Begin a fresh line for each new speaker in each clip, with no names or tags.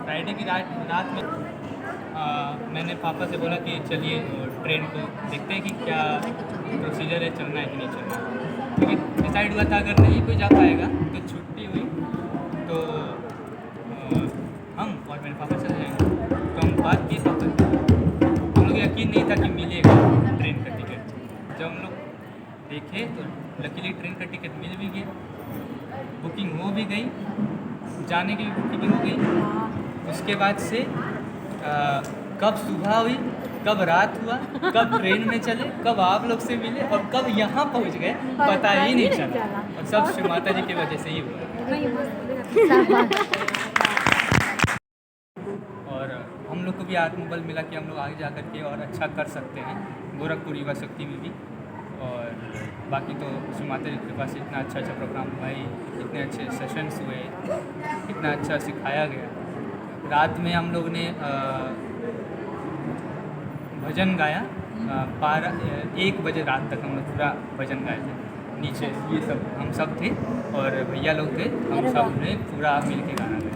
Friday की रात में मैंने पापा से बोला कि चलिए ट्रेन को देखते हैं कि क्या प्रोसीजर है, चलना है कि नहीं चलना है। क्योंकि डिसाइड हुआ था अगर नहीं कोई जा पाएगा तो छुट्टी हुई तो हम और मेरे पापा चले जाएंगे। तो हम बात किए पापा से, हम लोग यकीन नहीं था कि मिलेगा ट्रेन का टिकट। जब हम लोग देखे तो लकीली ट्रेन का टिकट मिल भी गया, बुकिंग हो भी गई, जाने की भी बुकिंग हो गई। उसके बाद से कब सुबह हुई, कब रात हुआ, कब ट्रेन में चले, कब आप लोग से मिले और कब यहाँ पहुँच गए पता ही नहीं चला। और सब शिव माता जी की वजह से ही हुआ। और हम लोग को भी आत्मबल मिला कि हम लोग आगे जा कर के और अच्छा कर सकते हैं गोरखपुर युवा शक्ति में भी। और बाकी तो शिव माता जी के पास इतना अच्छा प्रोग्राम हुआ ही, इतने अच्छे सेशंस हुए, इतना अच्छा सिखाया गया। रात में हम लोग ने भजन गाया, 1 बजे रात तक हम लोग पूरा भजन गाए थे। नीचे ये सब हम सब थे और भैया लोग थे, हम सब ने पूरा मिल के गाना गाया,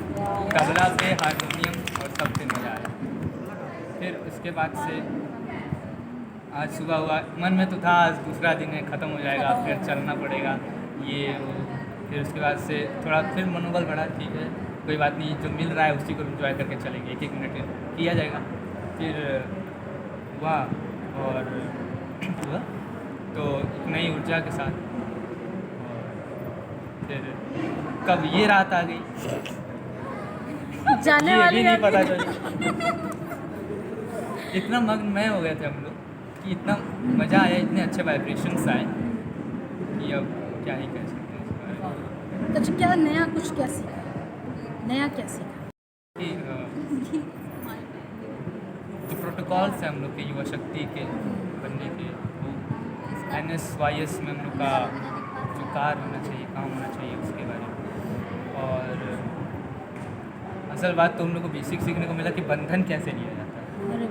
तबला पे, हारमोनियम और सब पे मज़ा आया। फिर उसके बाद से आज सुबह हुआ, मन में तो था आज दूसरा दिन है, ख़त्म हो जाएगा, फिर चलना पड़ेगा ये वो। फिर उसके बाद से थोड़ा फिर मनोबल बढ़ा, ठीक है कोई बात नहीं, जो मिल रहा है उसी को एंजॉय करके चलेंगे, 1-1 मिनट किया जाएगा। फिर हुआ और हुआ तो एक नई ऊर्जा के साथ। और फिर कब ये रात आ गई
जाने
ये
वाली
भी नहीं पता चला। इतना मग्नमय हो गए थे हम लोग कि इतना मज़ा आया, इतने अच्छे वाइब्रेशंस आए कि अब क्या ही कह सकते हैं इस बारे में।
तो क्या नया, कुछ क्या सीखा, नया क्या सीखा?
कि जो प्रोटोकॉल्स हैं हम लोग के युवा शक्ति के बनने के, वो NSYS में हम लोग का जो कार्य होना चाहिए, काम होना चाहिए उसके बारे में। और असल बात तो हम लोग को बेसिक सीखने को मिला कि बंधन कैसे लिया जाता है,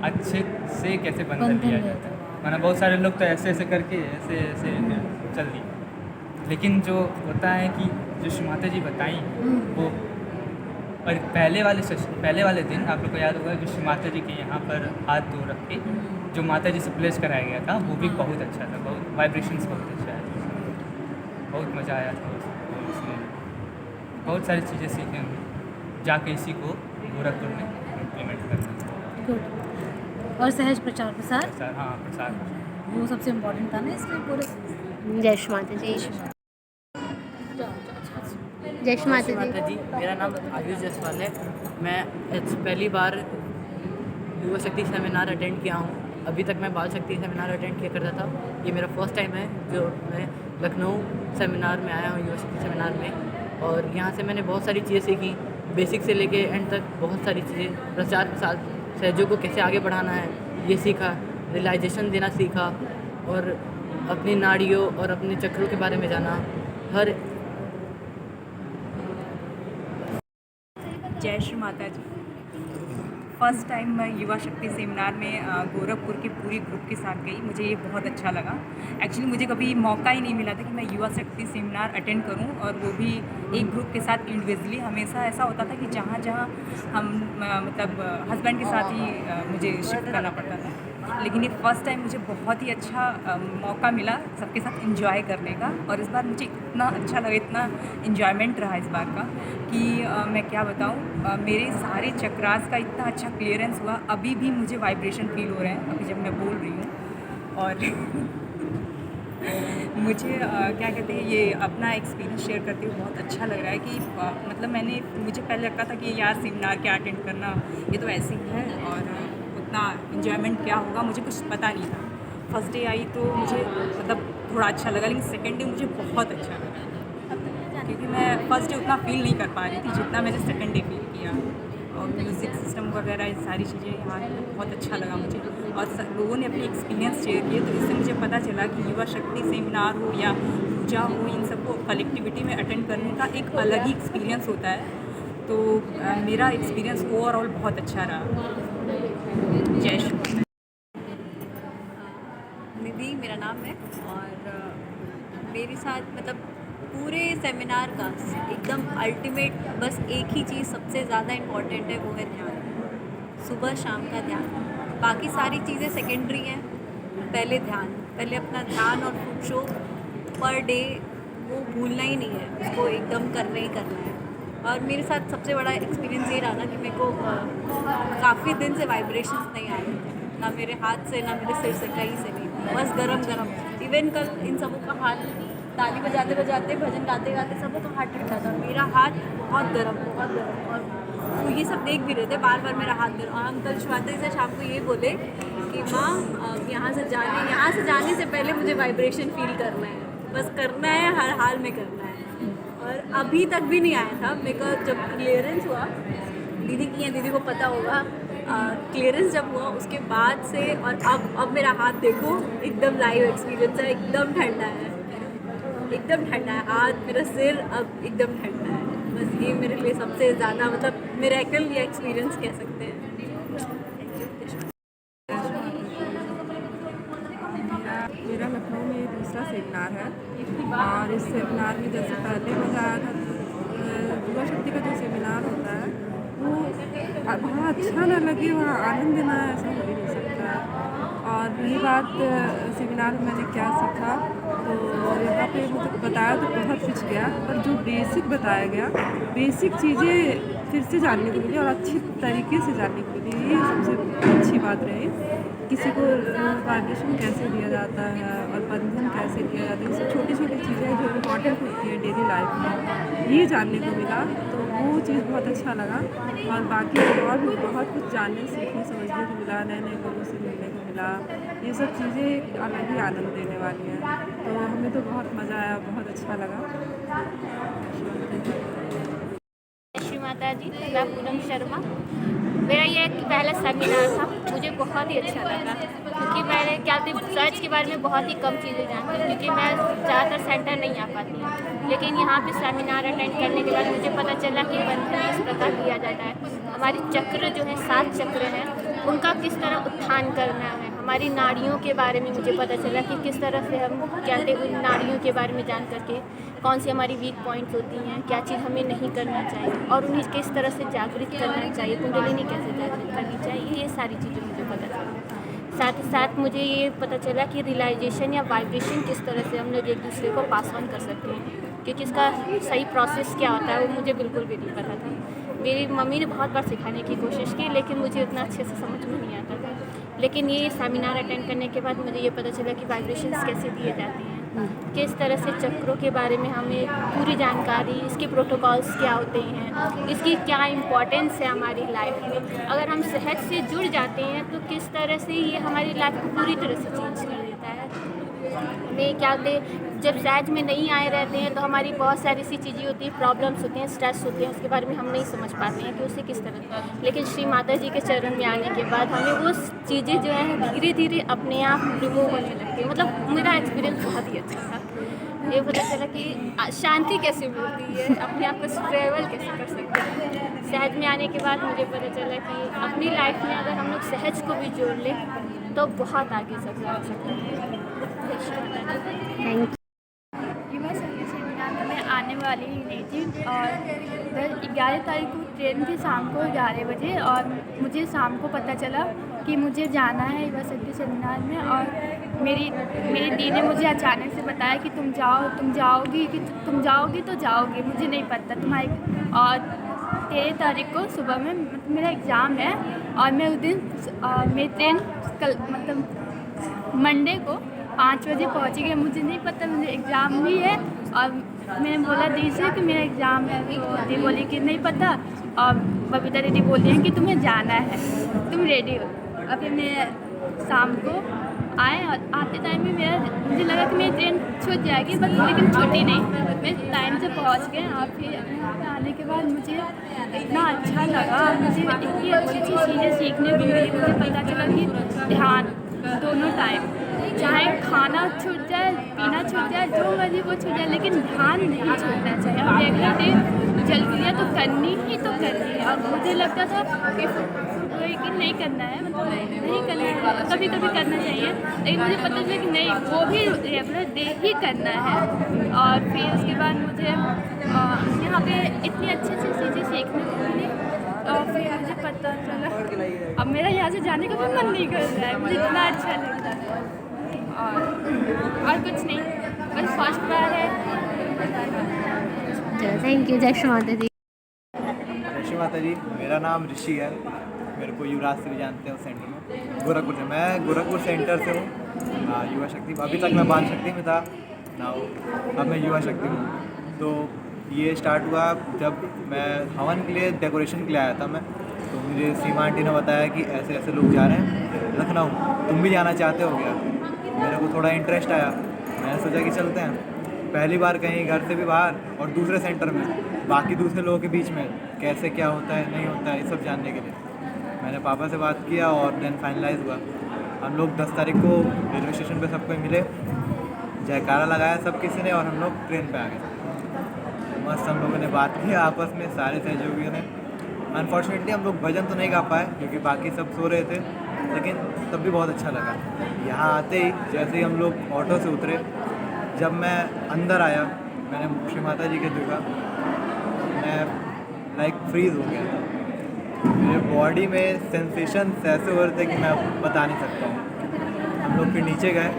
अच्छे से कैसे बंधन लिया जाता है। माना बहुत सारे लोग तो ऐसे ऐसे करके ऐसे ऐसे चल दिए, लेकिन जो होता है कि जो शिव माता जी बताई वो, और पहले वाले दिन आप लोग को याद होगा कि शिव माता जी के यहाँ पर हाथ धो रख के जो माता जी से प्लेस कराया गया था वो भी बहुत अच्छा था, बहुत वाइब्रेशंस बहुत अच्छा है, बहुत मज़ा आया था उसमें। बहुत सारी चीज़ें सीखे हम जाके इसी को गोरखपुर में इम्प्लीमेंट करना।
गुड। और सहज प्रचार प्रसार,
हाँ प्रसार,
वो सबसे इम्पोर्टेंट था ना इसमें पूरे।
जय श्री माता जी। जय श्री माता जी।
मेरा नाम आयुष जायसवाल है। मैं पहली बार युवा शक्ति सेमिनार अटेंड किया हूँ। अभी तक मैं बाल शक्ति सेमिनार अटेंड किया करता था, ये मेरा फर्स्ट टाइम है जो मैं लखनऊ सेमिनार में आया हूँ, युवा शक्ति सेमिनार में। और यहाँ से मैंने बहुत सारी चीज़ें सीखी, बेसिक से लेके एंड तक बहुत सारी चीज़ें। प्रचार प्रसार सहयोग को कैसे आगे बढ़ाना है ये सीखा, रियलाइजेशन देना सीखा, और अपनी नाड़ियों और अपने चक्रों के बारे में जाना। हर
जय श्री माता जी। फर्स्ट टाइम मैं युवा शक्ति सेमिनार में गोरखपुर के पूरी ग्रुप के साथ गई। मुझे ये बहुत अच्छा लगा। एक्चुअली मुझे कभी मौका ही नहीं मिला था कि मैं युवा शक्ति सेमिनार अटेंड करूं, और वो भी एक ग्रुप के साथ इंडिविजुअली। हमेशा ऐसा होता था कि जहाँ जहाँ हम मतलब हस्बैंड के साथ ही मुझे शिफ्ट करना पड़ता था, लेकिन ये फर्स्ट टाइम मुझे बहुत ही अच्छा मौका मिला सबके साथ एंजॉय करने का। और इस बार मुझे इतना अच्छा लगा, इतना एंजॉयमेंट रहा इस बार का कि मैं क्या बताऊँ। मेरे सारे चक्रास का इतना अच्छा क्लियरेंस हुआ, अभी भी मुझे वाइब्रेशन फील हो रहे हैं अभी जब मैं बोल रही हूँ। और मुझे क्या कहते हैं, ये अपना एक्सपीरियंस शेयर करते हुए बहुत अच्छा लग रहा है कि मतलब मुझे पहले लगता था कि यार सेमिनार क्या अटेंड करना, ये तो ऐसे ही है, और उतना इन्जॉयमेंट क्या होगा मुझे कुछ पता नहीं था। फर्स्ट डे आई तो मुझे मतलब थोड़ा अच्छा लगा, लेकिन सेकेंड डे मुझे बहुत अच्छा लगा, क्योंकि मैं फर्स्ट डे उतना फील नहीं कर पा रही थी जितना मैंने सेकेंड डे फील किया। और म्यूज़िक सिस्टम वगैरह ये सारी चीज़ें यहाँ बहुत अच्छा लगा मुझे, और लोगों ने अपने एक्सपीरियंस शेयर किए, तो इससे मुझे पता चला कि युवा शक्ति सेमिनार हो या पूजा हो, इन सबको कलेक्टिविटी में अटेंड करने का एक अलग ही एक्सपीरियंस होता है। तो मेरा एक्सपीरियंस ओवरऑल बहुत अच्छा रहा। जय श्री
निधि मेरा नाम है, और मेरे साथ मतलब पूरे सेमिनार का एकदम अल्टीमेट बस एक ही चीज़ सबसे ज़्यादा इम्पॉर्टेंट है, वो है ध्यान। सुबह शाम का ध्यान, बाकी सारी चीज़ें सेकेंडरी हैं, पहले ध्यान, पहले अपना ध्यान और फुट शो पर डे वो भूलना ही नहीं है, उसको एकदम करना ही करना है। और मेरे साथ सबसे बड़ा एक्सपीरियंस ये रहा ना कि मेरे को काफ़ी दिन से वाइब्रेशंस नहीं आ रहे थे, ना मेरे हाथ से ना मेरे सिर से, कहीं से नहीं, बस गरम गरम। इवन कल इन सबों का हाथ ताली बजाते बजाते भजन गाते गाते सबों का हाथ ठंडा था, मेरा हाथ बहुत गर्म। और तो ये सब देख भी रहे थे, बार बार मेरा हाथ गर्म। और हम कल शुरुआत से शाम को ये बोले कि माँ यहाँ से जाने से पहले मुझे वाइब्रेशन फील करना है, बस करना है, हर हाल में करना है। और अभी तक भी नहीं आया था मेरे को। जब क्लियरेंस हुआ, दीदी को पता होगा, क्लियरेंस जब हुआ उसके बाद से और अब मेरा हाथ देखो, एकदम लाइव एक्सपीरियंस है, एकदम ठंडा है, एकदम ठंडा है हाथ, मेरा सिर अब एकदम ठंडा है। बस ये मेरे लिए सबसे ज़्यादा मतलब मिरेकल या एक्सपीरियंस कह सकते हैं।
मेरा लखनऊ में दूसरा सेमिनार है और इस सेमिनार में जैसे पहले बताया था, युवा शक्ति का जो सेमिनार होता है वो वहाँ अच्छा ना लगे, वहाँ आनंद ना आए, ऐसा हो ही नहीं सकता। और रही बात सेमिनार में मैंने क्या सीखा, तो यहाँ पे मुझे बताया तो बहुत कुछ गया, पर जो बेसिक बताया गया, बेसिक चीज़ें फिर से जानने को मिली और अच्छी तरीके से जानने को मिली, ये सबसे अच्छी बात रही। किसी को वाइब्रेशन कैसे दिया जाता है और बंधन कैसे दिया जाता है, ये सब छोटी छोटी चीज़ें जो इम्पोर्टेंट होती हैं डेली लाइफ में, ये जानने को मिला, तो वो चीज़ बहुत अच्छा लगा। और बाकी और भी बहुत कुछ जानने सीखने समझने को मिला, नए नए लोगों से मिलने को मिला, ये सब चीज़ें अलग ही आनंद देने वाली हैं। तो हमें तो बहुत मज़ा आया, बहुत अच्छा लगा।
श्री माता जी, मैं पूनम शर्मा। मेरा ये पहला सेमिनार था, मुझे बहुत ही अच्छा लगा क्योंकि मैंने सर्च के बारे में बहुत ही कम चीज़ें जानती हूँ, क्योंकि मैं ज़्यादातर सेंटर नहीं आ पाती हूँ। लेकिन यहाँ पे सेमिनार अटेंड करने के बाद मुझे पता चला कि बंधन इस प्रकार किया जाता है। हमारे चक्र जो है 7 चक्र हैं, उनका किस तरह उत्थान करना है। हमारी नाड़ियों के बारे में मुझे पता चला कि किस तरह से हम कहते उन नाड़ियों के बारे में जान करके कौन सी हमारी वीक पॉइंट्स होती हैं, क्या चीज़ हमें नहीं करना चाहिए और उन्हें किस तरह से जागृत करना चाहिए, कुंडलिनी कैसे जागृत करनी चाहिए, ये सारी चीज़ें मुझे पता चली। साथ ही साथ मुझे ये पता चला कि रियलाइजेशन या वाइब्रेशन किस तरह से हम लोग एक दूसरे को पास ऑन कर सकते हैं, क्योंकि इसका सही प्रोसेस क्या होता है वो मुझे बिल्कुल भी नहीं पता था। मेरी मम्मी ने बहुत बार सिखाने की कोशिश की, लेकिन मुझे उतना अच्छे से समझ में नहीं आता था। लेकिन ये सेमिनार अटेंड करने के बाद मुझे ये पता चला कि वाइब्रेशंस कैसे दिए जाते हैं, किस तरह से चक्रों के बारे में हमें पूरी जानकारी, इसके प्रोटोकॉल्स क्या होते हैं, इसकी क्या इम्पोर्टेंस है हमारी लाइफ में। अगर हम सहज से जुड़ जाते हैं तो किस तरह से ये हमारी लाइफ को पूरी तरह से चेंज कर देता है। हमें क्या होते जब सहज में नहीं आए रहते हैं तो हमारी बहुत सारी सी चीज़ें होती हैं, प्रॉब्लम्स होते हैं, स्ट्रेस होते हैं, उसके बारे में हम नहीं समझ पाते हैं कि उसे किस तरह। लेकिन श्री माता जी के चरण में आने के बाद हमें वो चीज़ें जो हैं धीरे धीरे अपने आप रिमूव होने लगती है। मतलब मेरा एक्सपीरियंस बहुत ही अच्छा था। ये पता चला कि शांति कैसे मिलती है, अपने आप को ट्रैवल कैसे कर सकते हैं। सहज में आने के बाद मुझे पता चला कि अपनी लाइफ में अगर हम लोग सहज को भी जोड़ लें तो बहुत आगे सब जा सकते हैं।
युवा शक्ति सेमिनार में मैं आने वाली ही नहीं थी और 11 तारीख को ट्रेन थी शाम को 11 बजे, और मुझे शाम को पता चला कि मुझे जाना है युवा शक्ति सेमिनार में। और मेरी दी ने मुझे अचानक से बताया कि तुम जाओगी तो जाओगी, मुझे नहीं पता तुम्हारी। और 13 तारीख को सुबह में मेरा एग्ज़ाम है और मैं उस दिन मेरी ट्रेन कल मतलब मंडे को 5 बजे पहुँची गई। मुझे नहीं पता मुझे एग्ज़ाम भी है, और मैंने बोला दी से कि मेरा एग्ज़ाम है, तो दी बोली कि नहीं पता, और बबीता दीदी बोली हैं कि तुम्हें जाना है, तुम रेडी हो। और फिर मैं शाम को आए और आते टाइम में मुझे लगा कि मेरी ट्रेन छूट जाएगी, बस लेकिन छूटी नहीं, मैं टाइम से पहुंच गए। और फिर यहाँ पे आने के बाद मुझे इतना अच्छा लगा, मुझे इतनी अच्छी चीज़ें सीखने को मिली। मुझे पता चला कि ध्यान दोनों टाइम, चाहे खाना छूट जाए, पीना छूट जाए, जो मर्जी वो छूट जाए, लेकिन ध्यान नहीं छूटना चाहिए। और रेगुलर डे चल रही है तो करनी ही है। और मुझे लगता था कि है कि नहीं करना है, मतलब नहीं करना, कभी कभी करना चाहिए, लेकिन मुझे पता चला कि नहीं, वो भी रेगुलर डे ही करना है। और फिर उसके बाद मुझे यहाँ पे इतनी अच्छी अच्छी चीज़ें सीखने को मिली, और फिर मुझे पता चला अब मेरा यहाँ से जाने का भी मन नहीं कर रहा है, मुझे इतना अच्छा लग रहा है। और कुछ नहीं, बस फर्स्ट बार है।
Thank you. जय श्री माता दी।
जय श्री माता जी। मेरा नाम ऋषि है, मेरे को युवराज से भी जानते हैं उस सेंटर में, गोरखपुर से। मैं गोरखपुर सेंटर से हूँ, युवा शक्ति। अभी तक मैं बाल शक्ति में था ना, अब मैं युवा शक्ति में हूँ। तो ये स्टार्ट हुआ जब मैं हवन के लिए, डेकोरेशन के लिए आया था मैं, तो मुझे सीमा आंटी ने बताया कि ऐसे ऐसे लोग जा रहे हैं लखनऊ, तुम भी जाना चाहते हो क्या? मेरे को थोड़ा इंटरेस्ट आया, मैंने सोचा कि चलते हैं। पहली बार कहीं घर से भी बाहर और दूसरे सेंटर में, बाकी दूसरे लोगों के बीच में कैसे क्या होता है नहीं होता है, ये सब जानने के लिए मैंने पापा से बात किया और देन फाइनलाइज हुआ। हम लोग 10 तारीख को रेलवे स्टेशन पे सबको मिले, जयकारा लगाया सब किसी ने, और हम लोग ट्रेन पे आ गए। मस्त हम लोगों ने बात की आपस में, सारे सहयोगियों ने। अनफॉर्चुनेटली हम लोग भजन तो नहीं गा पाए क्योंकि बाकी सब सो रहे थे, लेकिन तब भी बहुत अच्छा लगा। यहाँ आते ही जैसे ही हम लोग ऑटो से उतरे, जब मैं अंदर आया, मैंने श्री माता जी के देखा, मैं लाइक फ्रीज हो गया था। मेरे बॉडी में सेंसेशंस ऐसे हो रहे थे कि मैं बता नहीं सकता हूँ। हम लोग फिर नीचे गए,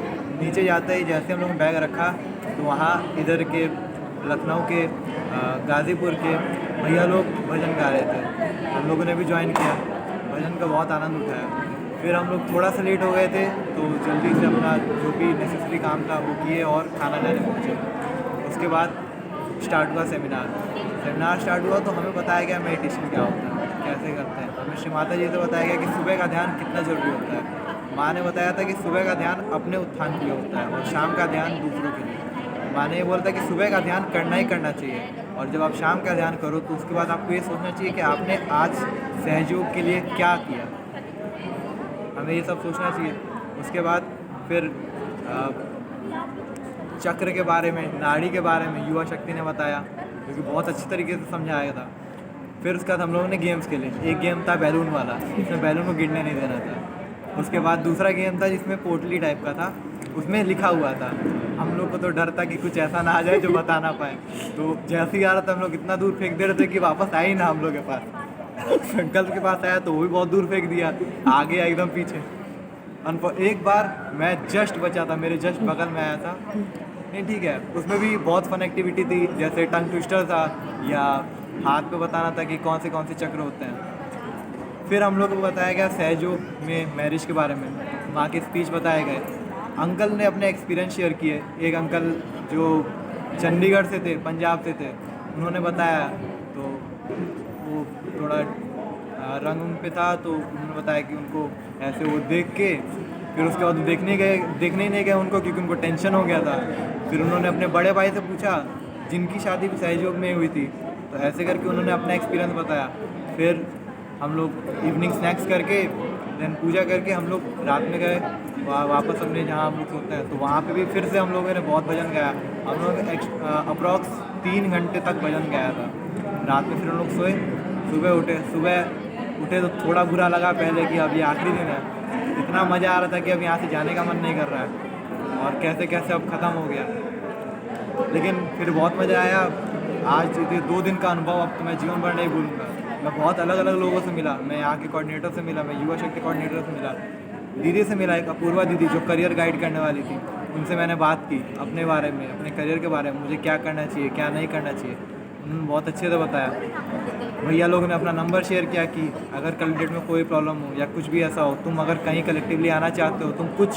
नीचे जाते ही जैसे हम लोगों ने बैग रखा, तो वहाँ इधर के लखनऊ के गाज़ीपुर के भैया लोग भजन गा रहे थे। हम लोगों ने भी ज्वाइन किया, भजन का बहुत आनंद उठाया। फिर हम लोग थोड़ा सा लेट हो गए थे, तो जल्दी से अपना जो भी नेसेसरी काम था वो किए और खाना लाने पहुँचे। उसके बाद स्टार्ट हुआ सेमिनार स्टार्ट हुआ, तो हमें बताया गया मेडिटेशन क्या होता है, कैसे करते हैं। हमें श्री माता जी से बताया गया कि सुबह का ध्यान कितना ज़रूरी होता है। माँ ने बताया था कि सुबह का ध्यान अपने उत्थान के लिए होता है और शाम का ध्यान दूसरों के लिए। माँ ने ये बोला था कि सुबह का ध्यान करना ही करना चाहिए, और जब आप शाम का ध्यान करो तो उसके बाद आपको ये सोचना चाहिए कि आपने आज सहयोग के लिए क्या किया। हमें ये सब सोचना चाहिए। उसके बाद फिर चक्र के बारे में, नाड़ी के बारे में युवा शक्ति ने बताया, क्योंकि बहुत अच्छी तरीके से समझाया था। फिर उसके बाद हम लोगों ने गेम्स खेले। एक गेम था बैलून वाला, जिसमें बैलून को गिरने नहीं देना था। उसके बाद दूसरा गेम था जिसमें पोटली टाइप का था, उसमें लिखा हुआ था। हम लोग को तो डर था कि कुछ ऐसा ना आ जाए जो बता ना पाए, तो जैसे ही आ रहा था हम लोग इतना दूर फेंक दे रहे थे कि वापस आए ही ना हम लोग के पास। अंकल के पास आया तो वो भी बहुत दूर फेंक दिया, आ गया एकदम पीछे। एक बार मैं जस्ट बचा था, मेरे जस्ट बगल में आया था। नहीं ठीक है, उसमें भी बहुत फन एक्टिविटी थी, जैसे टंग ट्विस्टर था, या हाथ पे बताना था कि कौन से चक्र होते हैं। फिर हम लोग को बताया गया सहयोग में मैरिज के बारे में, माँ के स्पीच बताए गए। अंकल ने अपने एक्सपीरियंस शेयर किए। एक अंकल जो चंडीगढ़ से थे, पंजाब से थे, उन्होंने बताया, तो वो थोड़ा रंग पे था, तो उन्होंने बताया कि उनको ऐसे वो देख के, फिर उसके बाद देखने ही नहीं गए उनको, क्योंकि उनको टेंशन हो गया था। फिर उन्होंने अपने बड़े भाई से पूछा, जिनकी शादी भी सहयोग में हुई थी, तो ऐसे करके उन्होंने अपना एक्सपीरियंस बताया। फिर हम लोग इवनिंग स्नैक्स करके, देन पूजा करके हम लोग रात में गए वापस अपने जहाँ हम लोग सोते हैं, तो वहाँ पे भी फिर से हम लोगों ने बहुत भजन गाया। हम लोग अप्रॉक्स 3 घंटे तक भजन गाया था रात में। फिर हम लोग सोए, सुबह उठे तो थोड़ा बुरा लगा पहले कि अब ये आखिरी दिन है। इतना मज़ा आ रहा था कि अब यहाँ से जाने का मन नहीं कर रहा है, और कैसे कैसे अब ख़त्म हो गया, लेकिन फिर बहुत मज़ा आया। आज ये 2 दिन का अनुभव अब तो मैं जीवन भर नहीं भूलूंगा। मैं बहुत अलग अलग लोगों से मिला, मैं यहाँ के कोऑर्डिनेटर से मिला, मैं युवा शक्ति कोऑर्डिनेटर से मिला, दीदी से मिला, एक अपूर्वा दीदी जो करियर गाइड करने वाली थी, उनसे मैंने बात की अपने बारे में, अपने करियर के बारे में, मुझे क्या करना चाहिए क्या नहीं करना चाहिए। उन्होंने बहुत अच्छे से बताया। भैया लोगों ने अपना नंबर शेयर किया कि अगर कल डेट में कोई प्रॉब्लम हो या कुछ भी ऐसा हो, तुम अगर कहीं कलेक्टिवली आना चाहते हो, तुम कुछ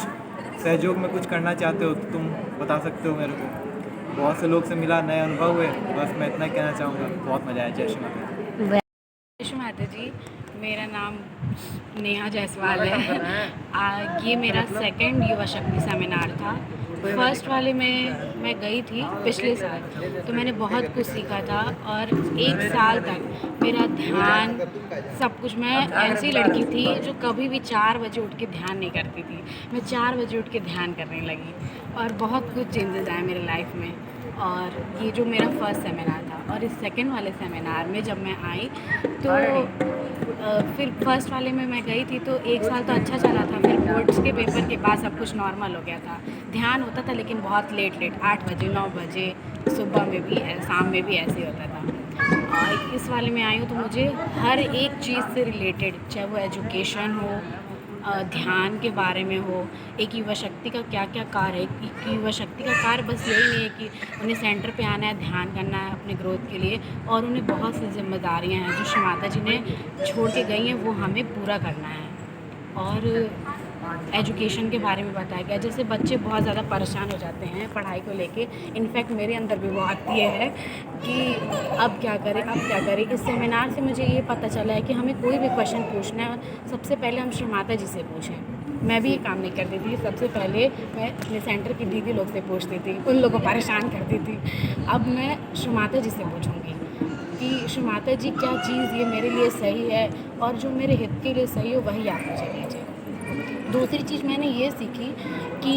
सहयोग में कुछ करना चाहते हो, तो तुम बता सकते हो मेरे को। बहुत से लोग से मिला, नए अनुभव हुए। बस मैं इतना कहना चाहूँगा, बहुत मज़ा आया। जय श्री माता।
जय श्री माता जी। मेरा नाम नेहा जायसवाल है। ये मेरा सेकंड युवा शक्ति सेमिनार था। फर्स्ट वाले में मैं गई थी पिछले साल, तो मैंने बहुत कुछ सीखा था, और 1 साल तक मेरा ध्यान सब कुछ, मैं ऐसी लड़की थी जो कभी भी 4 बजे उठ के ध्यान नहीं करती थी। मैं 4 बजे उठ के ध्यान करने लगी, और बहुत कुछ चेंजेस आए मेरे लाइफ में। और ये जो मेरा फर्स्ट सेमिनार था, और इस सेकंड वाले सेमिनार में जब मैं आई तो फिर फर्स्ट वाले में मैं गई थी तो एक साल तो अच्छा चला था, फिर बोर्ड्स के पेपर के बाद सब कुछ नॉर्मल हो गया था। ध्यान होता था लेकिन बहुत लेट 8 बजे 9 बजे, सुबह में भी शाम में भी ऐसे ही होता था। और इस वाले में आई हूँ तो मुझे हर एक चीज़ से रिलेटेड, चाहे वो एजुकेशन हो, ध्यान के बारे में हो, एक युवा शक्ति का क्या क्या कार्य है। एक युवा शक्ति का कार्य बस यही नहीं है कि उन्हें सेंटर पे आना है, ध्यान करना है अपने ग्रोथ के लिए, और उन्हें बहुत सी जिम्मेदारियां हैं जो श्री माता जी ने छोड़ के गई हैं, वो हमें पूरा करना है। और एजुकेशन के बारे में बताया गया, जैसे बच्चे बहुत ज़्यादा परेशान हो जाते हैं पढ़ाई को लेके। इनफैक्ट मेरे अंदर भी वो आती है कि अब क्या करें। इस सेमिनार से मुझे ये पता चला है कि हमें कोई भी क्वेश्चन पूछना है, सबसे पहले हम श्री माता जी से पूछें। मैं भी ये काम नहीं करती थी, सबसे पहले मैं अपने सेंटर की दीदी लोग से पूछती थी, उन लोगों को परेशान करती थी। अब मैं श्री माता जी से पूछूँगी कि श्री माता जी क्या चीज़ ये मेरे लिए सही है, और जो मेरे हित के लिए सही हो वही आप मुझे दीजिए। दूसरी चीज़ मैंने ये सीखी कि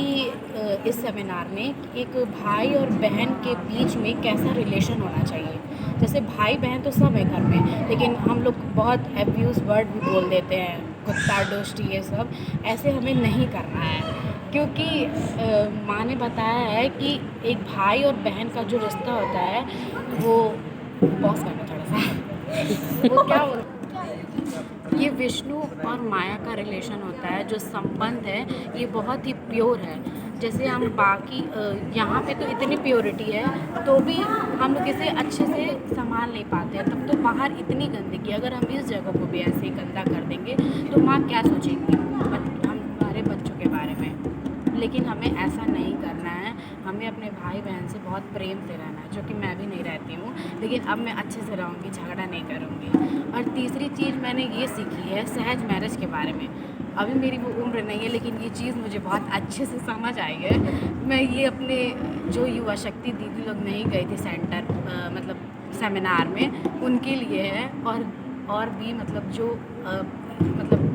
इस सेमिनार में एक भाई और बहन के बीच में कैसा रिलेशन होना चाहिए। जैसे भाई बहन तो सब है घर में, लेकिन हम लोग बहुत एब्यूज़ वर्ड भी बोल देते हैं, कुत्ता डोस्टी ये सब, ऐसे हमें नहीं करना है। क्योंकि माँ ने बताया है कि एक भाई और बहन का जो रिश्ता होता है वो पॉज करना थोड़ा सा वो क्या बोलते, ये विष्णु और माया का रिलेशन होता है। जो संबंध है ये बहुत ही प्योर है। जैसे हम बाकी यहाँ पे तो इतनी प्योरिटी है तो भी हम लोग इसे अच्छे से संभाल नहीं पाते हैं, तब तो बाहर इतनी गंदगी। अगर हम इस जगह को भी ऐसे ही गंदा कर देंगे तो माँ क्या सोचेंगी हमारे बच्चों के बारे में। लेकिन हमें ऐसा नहीं करना है, हमें अपने भाई बहन से बहुत प्रेम से रहना है, जो कि मैं भी नहीं रहती हूँ, लेकिन अब मैं अच्छे से रहूँगी, झगड़ा नहीं करूँगी। और तीसरी चीज़ मैंने ये सीखी है सहज मैरिज के बारे में। अभी मेरी वो उम्र नहीं है, लेकिन ये चीज़ मुझे बहुत अच्छे से समझ आई है। मैं ये अपने जो युवा शक्ति दीदी लोग नहीं गई थी सेंटर मतलब सेमिनार में, उनके लिए है, और भी मतलब जो मतलब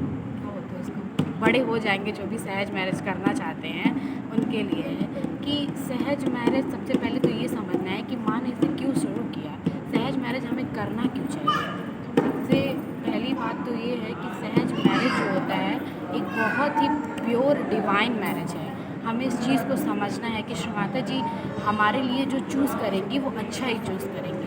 बड़े हो जाएंगे जो भी सहज मैरिज करना चाहते हैं उनके लिए है कि सहज मैरिज सबसे पहले तो ये समझना है कि माँ ने इसे क्यों शुरू किया, सहज मैरिज हमें करना क्यों चाहिए। सबसे पहली बात तो ये है कि सहज मैरिज जो होता है एक बहुत ही प्योर डिवाइन मैरिज है। हमें इस चीज़ को समझना है कि श्री माता जी हमारे लिए जो चूज़ करेंगी वो अच्छा ही चूज़ करेंगी,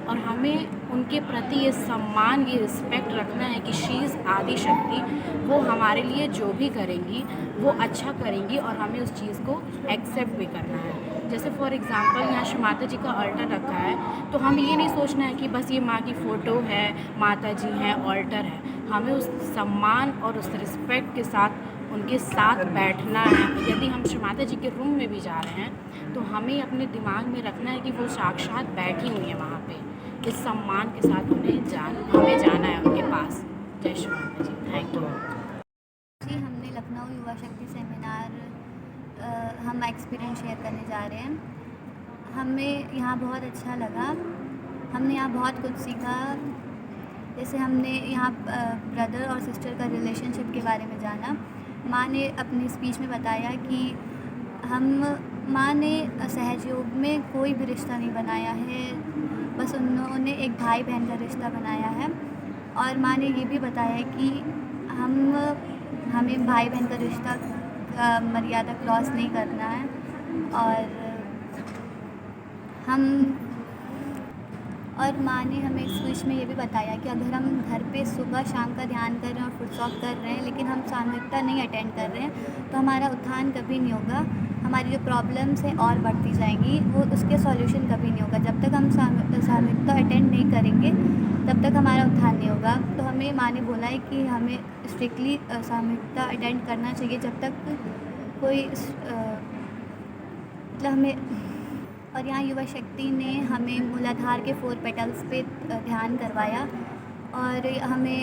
और हमें उनके प्रति ये सम्मान, ये रिस्पेक्ट रखना है कि शी इज़ आदि शक्ति, वो हमारे लिए जो भी करेंगी वो अच्छा करेंगी, और हमें उस चीज़ को एक्सेप्ट भी करना है। जैसे फॉर एग्ज़ाम्पल यहाँ श्री माता जी का ऑल्टर रखा है, तो हमें ये नहीं सोचना है कि बस ये माँ की फ़ोटो है, माता जी हैं, ऑल्टर है। हमें उस सम्मान और उस रिस्पेक्ट के साथ उनके साथ बैठना है। यदि हम श्री माता जी के रूम में भी जा रहे हैं तो हमें अपने दिमाग में रखना है कि वो साक्षात बैठी हुई है वहाँ पे, इस सम्मान के साथ हमें जाना है उनके पास। जय श्री माता जी। थैंक यू
जी। हमने लखनऊ युवा शक्ति सेमिनार हम एक्सपीरियंस शेयर करने जा रहे हैं। हमें यहाँ बहुत अच्छा लगा, हमने यहाँ बहुत कुछ सीखा। जैसे हमने यहाँ ब्रदर और सिस्टर का रिलेशनशिप के बारे में जाना। माँ ने अपनी स्पीच में बताया कि माँ ने सहज योग में कोई भी रिश्ता नहीं बनाया है, बस उन्होंने एक भाई बहन का रिश्ता बनाया है। और माँ ने ये भी बताया कि हमें भाई बहन का रिश्ता का मर्यादा क्रॉस नहीं करना है। और माँ ने हमें इस स्पीच में ये भी बताया कि अगर हम घर पे सुबह शाम का ध्यान कर रहे हैं और फुटसॉक कर रहे हैं, लेकिन हम सामूहिकता नहीं अटेंड कर रहे हैं, तो हमारा उत्थान कभी नहीं होगा। हमारी जो प्रॉब्लम्स हैं और बढ़ती जाएंगी, वो उसके सॉल्यूशन कभी नहीं होगा। जब तक हम सामूहिकता अटेंड नहीं करेंगे तब तक हमारा उत्थान नहीं होगा। तो हमें माँ ने बोला है कि हमें स्ट्रिक्टली सामूहिकता अटेंड करना चाहिए जब तक कोई मतलब हमें। और यहाँ युवा शक्ति ने हमें मूलाधार के 4 पेटल्स पे ध्यान करवाया, और हमें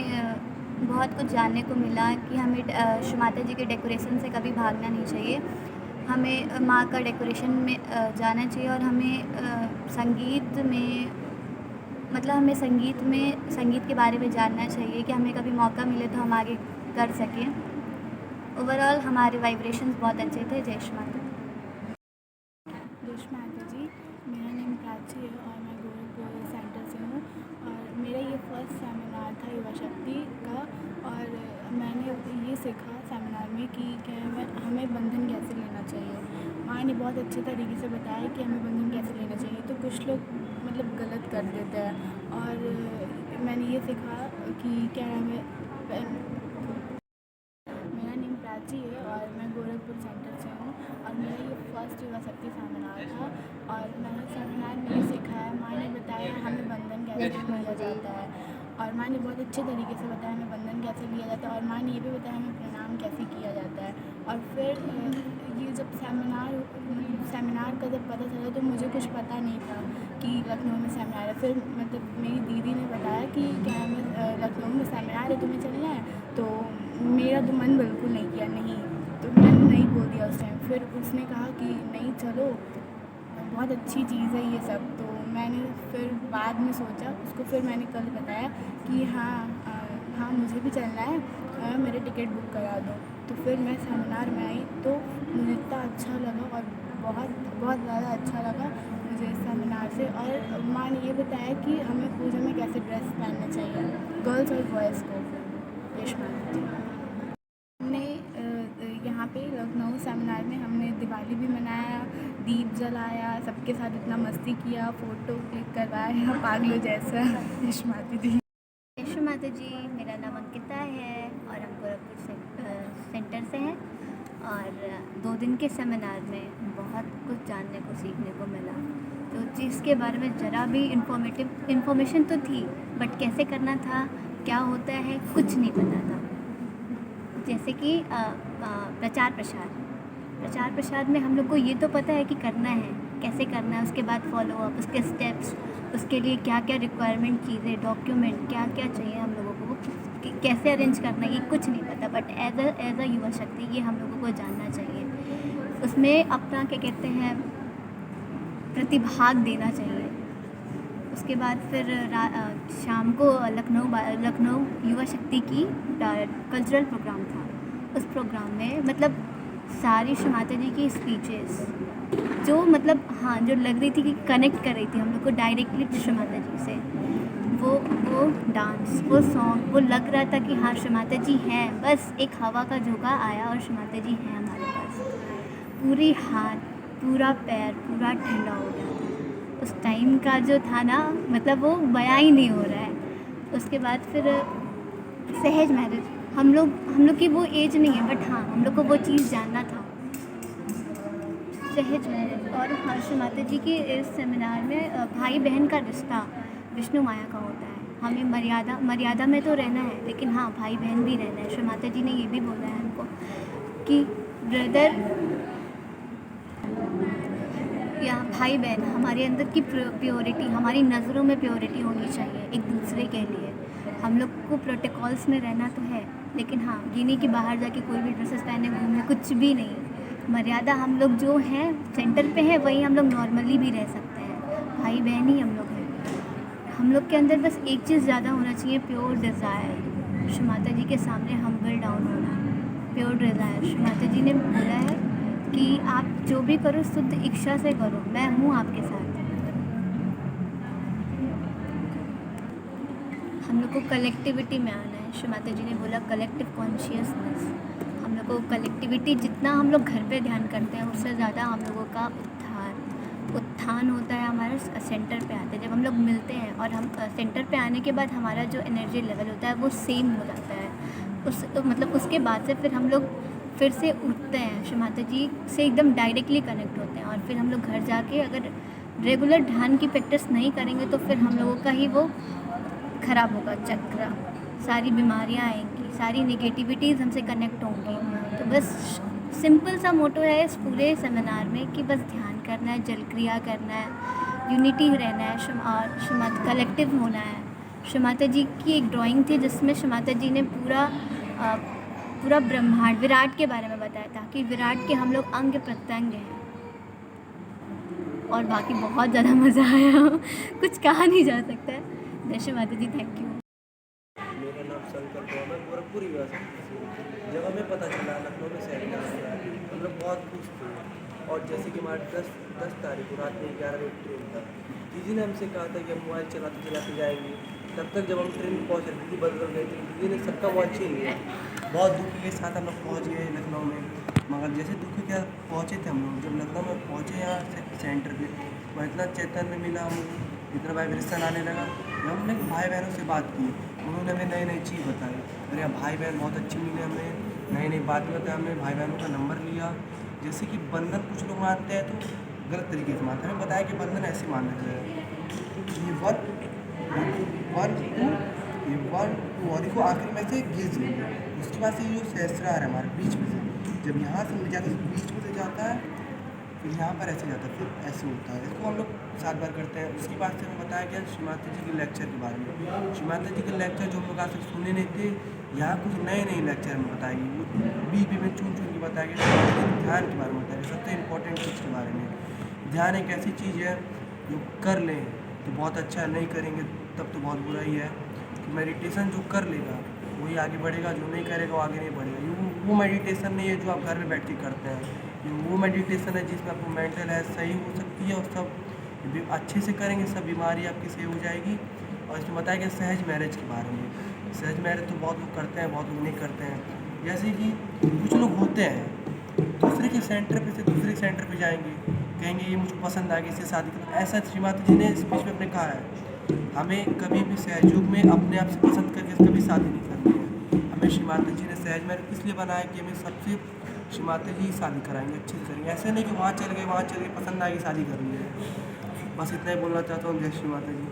बहुत कुछ जानने को मिला कि हमें श्री माता जी के डेकोरेशन से कभी भागना नहीं चाहिए। हमें माँ का डेकोरेशन में जाना चाहिए, और हमें संगीत में मतलब हमें संगीत के बारे में जानना चाहिए कि हमें कभी मौका मिले तो हम आगे कर सकें। ओवरऑल हमारे वाइब्रेशंस बहुत अच्छे थे। जय श्री माता।
जय श्री माता जी। मेरा नाम प्राची है और मैं गोरखपुर सेंटर से हूँ, और मेरा ये फर्स्ट सेमिनार था युवा शक्ति का।
मैंने ये सीखा सेमिनार में कि हमें बंधन कैसे लेना चाहिए। माँ ने बहुत अच्छे तरीके से बताया कि हमें बंधन कैसे लेना चाहिए। तो कुछ लोग मतलब गलत कर देते हैं और मैंने ये सीखा कि क्या हमें मेरा नेम प्राची है और मैं गोरखपुर सेंटर से हूँ और मेरा ये फर्स्ट युवा शक्ति सेमिनार था और मैंने सेमिनार में ये सीखा है। माँ ने बताया हमें बंधन कैसे लिया जाता है और माँ ने बहुत अच्छे तरीके से बताया हमें बंधन कैसे लिया जाता है और माँ ने ये भी बताया हमें प्रणाम कैसे किया जाता है। और फिर ये जब सेमिनार का जब पता चला तो मुझे कुछ पता नहीं था कि लखनऊ में सेमिनार है। फिर मतलब मेरी दीदी ने बताया कि क्या हमें लखनऊ में सेमिनार है, तुम्हें चलना है। तो मेरा तो मन बिल्कुल नहीं किया, नहीं, तो मैंने नहीं बोल दिया उस टाइम। फिर उसने कहा कि नहीं चलो, बहुत अच्छी चीज़ है ये सब। तो मैंने फिर बाद में सोचा उसको, फिर मैंने कल बताया कि हाँ मुझे भी चलना है, मेरे टिकट बुक करा दो। तो फिर मैं सेमिनार में आई तो मुझे इतना अच्छा लगा और बहुत ज़्यादा अच्छा लगा मुझे इस सेमिनार से। और माँ ने ये बताया कि हमें पूजा में कैसे ड्रेस पहनना चाहिए, गर्ल्स और बॉयज़ को। हमने यहाँ पे लखनऊ सेमिनार में हमने दिवाली भी मनाया, दीप जलाया, सबके साथ इतना मस्ती किया, फ़ोटो क्लिक करवाया पागलों जैसा। यशु माता दी।
यशु माता जी, मेरा नाम अंकिता है और हम गोरखपुर सेंटर से हैं। और 2 दिन के सेमिनार में बहुत कुछ जानने को सीखने को मिला। तो चीज़ के बारे में ज़रा भी इन्फॉर्मेशन तो थी, बट कैसे करना था, क्या होता है, कुछ नहीं पता था। जैसे कि प्रचार प्रसार में हम लोग को ये तो पता है कि करना है, कैसे करना है, उसके बाद फॉलो अप, उसके स्टेप्स, उसके लिए क्या क्या रिक्वायरमेंट चीज़ें, डॉक्यूमेंट क्या क्या चाहिए हम लोगों को, कैसे अरेंज करना है, ये कुछ नहीं पता। बट एज अ युवा शक्ति ये हम लोगों को जानना चाहिए। उसमें अपना क्या कहते हैं प्रतिभाग देना चाहिए। उसके बाद फिर शाम को लखनऊ युवा शक्ति की कल्चरल प्रोग्राम था। उस प्रोग्राम में मतलब सारी श्री माता जी की स्पीचेस जो मतलब जो लग रही थी कि कनेक्ट कर रही थी हम लोग को डायरेक्टली श्री माता जी से, वो डांस, वो सॉन्ग, वो लग रहा था कि हाँ श्री माता जी हैं। बस एक हवा का झोंका आया और श्री माता जी हैं हमारे पास। पूरी हाथ, पूरा पैर, पूरा ठंडा हो गया था। उस टाइम का जो था ना, मतलब वो बयां ही नहीं हो रहा है। उसके बाद फिर सहज मैरिज, हम लोग की वो एज नहीं है, बट हाँ हम लोग को वो चीज़ जानना था, सहज मैरिज। और हर्ष माता जी के इस सेमिनार में भाई बहन का रिश्ता विष्णु माया का होता है। हमें मर्यादा में तो रहना है, लेकिन हाँ भाई बहन भी रहना है। श्री माता जी ने ये भी बोला है हमको कि ब्रदर या भाई बहन, हमारे अंदर की प्योरिटी, हमारी नज़रों में प्योरिटी होनी चाहिए एक दूसरे के लिए। हम लोग को प्रोटोकॉल्स में रहना तो है, लेकिन हाँ ये नहीं कि बाहर जाके कोई भी ड्रेसेस पहने घूमे, कुछ भी नहीं। मर्यादा हम लोग जो हैं सेंटर पे है, वही हम लोग नॉर्मली भी रह सकते हैं, भाई बहन ही हम लोग हैं। हम लोग के अंदर बस एक चीज़ ज़्यादा होना चाहिए, प्योर डिज़ायर। श्री माता जी के सामने हम्बल डाउन होना, प्योर डिज़ायर। श्री माता जी ने बोला है कि आप जो भी करो शुद्ध इच्छा से करो, मैं हूँ आपके साथ। हम लोग को कलेक्टिविटी में आना है। श्री माता जी ने बोला कलेक्टिव कॉन्शियसनेस। हम लोग को कलेक्टिविटी, जितना हम लोग घर पे ध्यान करते हैं उससे ज़्यादा हम लोगों का उत्थान होता है। हमारे सेंटर पे आते हैं जब हम लोग मिलते हैं, और हम सेंटर पे आने के बाद हमारा जो एनर्जी लेवल होता है वो सेम हो जाता है। मतलब उसके बाद से फिर हम लोग फिर से उठते हैं, श्री माता जी से एकदम डायरेक्टली कनेक्ट होते हैं। और फिर हम लोग घर जाके अगर रेगुलर ध्यान की प्रैक्टिस नहीं करेंगे तो फिर हम लोगों का ही वो ख़राब होगा चक्र, सारी बीमारियां आएंगी, सारी नेगेटिविटीज़ हमसे कनेक्ट होंगी। तो बस सिंपल सा मोटो है इस पूरे सेमिनार में कि बस ध्यान करना है, जल क्रिया करना है, यूनिटी रहना है, कलेक्टिव होना है। श्री माता जी की एक ड्राइंग थी जिसमें श्री माता जी ने पूरा ब्रह्मांड, विराट के बारे में बताया था कि विराट के हम लोग अंग प्रत्यंग हैं। और बाकी बहुत ज़्यादा मज़ा आया, कुछ कहा नहीं जा सकता है। जय श्री माता जी, थैंक यू।
मेरा नाम शंकर है, मैं गोरखपुर युवा शक्ति से। जब हमें पता चला लखनऊ में सेमिनार है, हम लोग बहुत खुश थे। और जैसे कि हमारे 10 तारीख को रात में 11 बजे ट्रेन था, दीदी ने हमसे कहा था कि हम मोबाइल चलाते चलाते जाएंगे। तब तक जब हम ट्रेन में पहुँच रहे, दीदी बदल गई थी, दीदी ने सबका मोबाइल छीन लिया। बहुत दुखी के साथ हम लोग पहुँच गए लखनऊ में। मगर जैसे दुखी के साथ पहुँचे थे हम लोग, जब लखनऊ में पहुँचे यहाँ सेंटर पे, वहाँ इतना चैतन्य मिला हमको, इतना वाइब्रेशन आने लगा। जब हमने भाई बहनों से बात की, उन्होंने हमें नई नई चीज़ बताई। अरे यहाँ भाई बहन बहुत अच्छी मिले हमें, नई नई बात बताई। हमने भाई बहनों का नंबर लिया। जैसे कि बंधन कुछ लोग मानते हैं तो गलत तरीके से मानते हैं, हमें बताया कि बंधन ऐसे मानना चाहिए, ये वन टू और इसको आखिरी में से घिस लेंगे। उसके बाद से ये जो सहस्रार है हमारे बीच में से, जब यहाँ से जाकर बीच में से जाता है, फिर यहाँ पर ऐसे जाता है, फिर ऐसे होता है। इसको हम लोग 7 बार करते हैं। उसके बाद से हमें बताया गया श्री माता जी के लेक्चर के बारे में। श्री माता जी के लेक्चर जो हम लोग आज तक सुने नहीं थे, यहाँ कुछ नए नए लेक्चर हमें बताएगी। वो बीच में चुन चुन के बताएगी। ध्यान के बारे में बताएगी, सबसे इम्पोर्टेंट चीज़ के बारे में। ध्यान एक ऐसी चीज़ है जो कर लें तो बहुत अच्छा है, नहीं करेंगे तब तो बहुत बुरा ही है। मेडिटेशन जो कर लेगा वही आगे बढ़ेगा, जो नहीं करेगा वो आगे नहीं बढ़ेगा। वो मेडिटेशन नहीं है जो आप घर में बैठ के करते हैं, ये वो मेडिटेशन है जिसमें आपको मेंटल हेल्थ सही हो सकती है और सब अच्छे से करेंगे, सब बीमारी आपकी सही हो जाएगी। और इसमें बताया गया सहज मैरिज के बारे में। सहज मैरिज तो बहुत लोग करते हैं, बहुत लोग नहीं करते हैं। जैसे कि कुछ लोग होते हैं दूसरे के सेंटर पे से दूसरे सेंटर पे जाएंगे, कहेंगे ये मुझको पसंद आ गई, इससे शादी करना। ऐसा श्री माता जी ने स्पीच में अपने कहा है, हमें कभी भी सहयोग में अपने आप से पसंद करके कभी शादी नहीं करनी है। हमें श्री माता जी ने सहज मैरिज इसलिए बनाया कि हमें सबसे श्री माता जी शादी कराएंगे, अच्छे से करेंगे। ऐसे नहीं कि वहाँ चल गए पसंद आ गई शादी कर ली है। बस इतना ही बोलना चाहता हूँ। जय श्री माता जी।